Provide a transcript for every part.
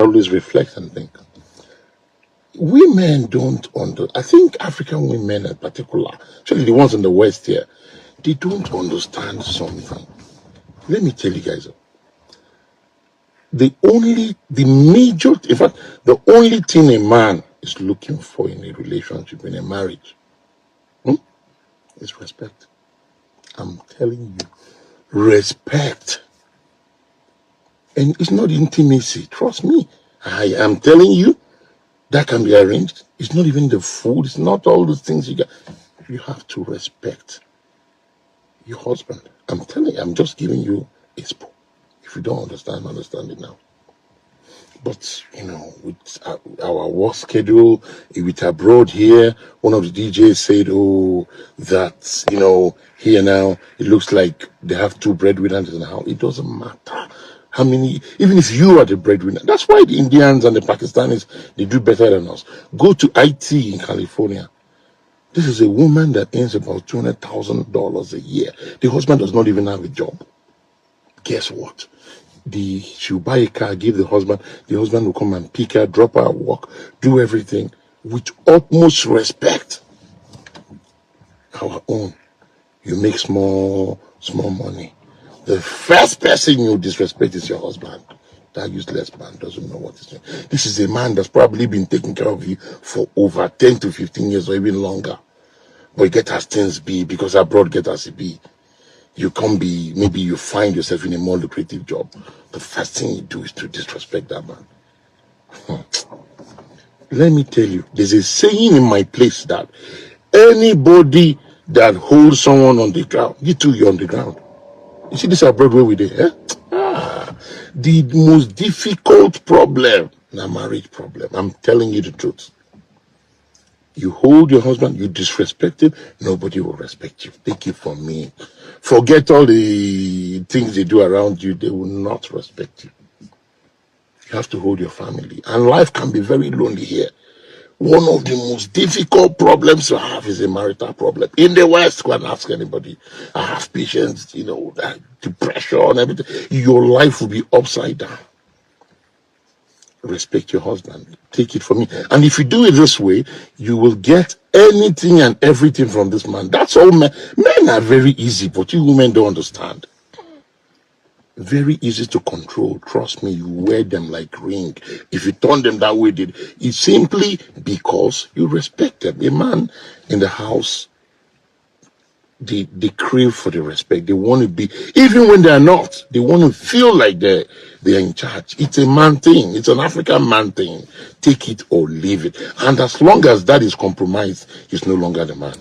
always reflect and think. Women don't I think African women in particular, actually the ones in the West here, they don't understand something. Let me tell you guys, the only thing a man is looking for in a relationship, in a marriage, is respect. I'm telling you, respect. And it's not intimacy, trust me. I am telling you, that can be arranged. It's not even the food, it's not all those things you get. You have to respect your husband. I'm telling you, I'm just giving you a spoon. If you don't understand it now. But, with our work schedule, with abroad here, one of the DJs said, that, here now, it looks like they have two breadwinners in the house. It doesn't matter how many, even if you are the breadwinner. That's why the Indians and the Pakistanis, they do better than us. Go to IT in California. This is a woman that earns about $200,000 a year. The husband does not even have a job. Guess what? She'll buy a car, give the husband will come and pick her, drop her at work, do everything with utmost respect. Our own, you make small money. The first person you disrespect is your husband. That useless man doesn't know what he's doing. This is a man that's probably been taking care of you for over 10 to 15 years or even longer. But you get as things be, because abroad get as it be. You can't be, maybe you find yourself in a more lucrative job. The first thing you do is to disrespect that man. Let me tell you, there's a saying in my place that anybody that holds someone on the ground, you too, you're on the ground. You see this abroad where we did, eh? The most difficult problem, the marriage problem. I'm telling you the truth. You hold your husband, you disrespect him, nobody will respect you. Take it from me. Forget all the things they do around you, they will not respect you. You have to hold your family. And life can be very lonely here. One of the most difficult problems to have is a marital problem. In the West, go and ask anybody. I have patients, depression, everything. Your life will be upside down. Respect your husband. Take it from me. And if you do it this way, you will get anything and everything from this man. That's all men. Men are very easy, but you women don't understand. Very easy to control. Trust me, you wear them like ring. If you turn them that way, it's simply because you respect them. A man in the house, they crave for the respect. They want to be, even when they are not, they want to feel like they're in charge. It's a man thing. It's an African man thing. Take it or leave it. And as long as that is compromised, he's no longer the man.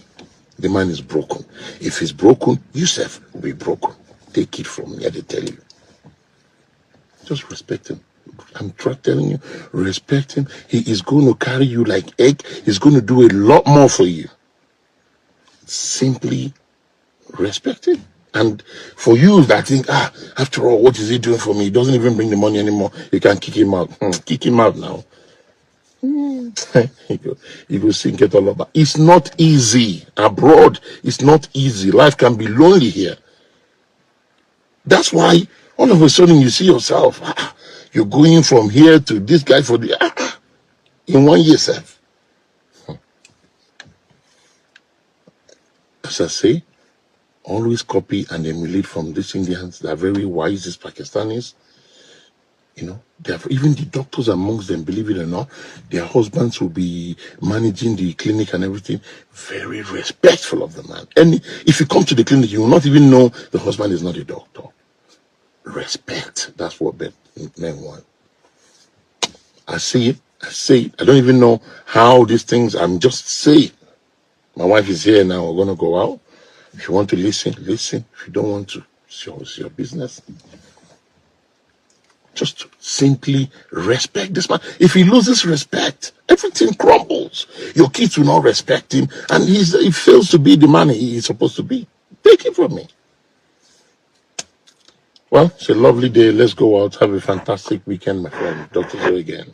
The man is broken. If he's broken, yourself will be broken. Take it from me, I tell you. Just respect him. I'm telling you, respect him. He is going to carry you like egg. He's going to do a lot more for you. Simply respect him. And for you that think, after all, what is he doing for me? He doesn't even bring the money anymore. You can kick him out. Kick him out now. He will sink it all over. It's not easy. Abroad, it's not easy. Life can be lonely here. That's why all of a sudden you see yourself, you're going from here to this guy for the in 1 year, self. As I say, always copy and emulate from these Indians. They are very wise, these Pakistanis. Even the doctors amongst them, believe it or not, their husbands will be managing the clinic and everything. Very respectful of the man. And if you come to the clinic, you will not even know the husband is not a doctor. Respect. That's what men want. I say it. I don't even know how these things, I'm just saying. My wife is here now. We're going to go out. If you want to listen, listen. If you don't want to, it's your business. Just simply respect this man. If he loses respect, everything crumbles. Your kids will not respect him, and he fails to be the man he is supposed to be. Take it from me. Well, it's a lovely day. Let's go out. Have a fantastic weekend, my friend. Dr. Joe again.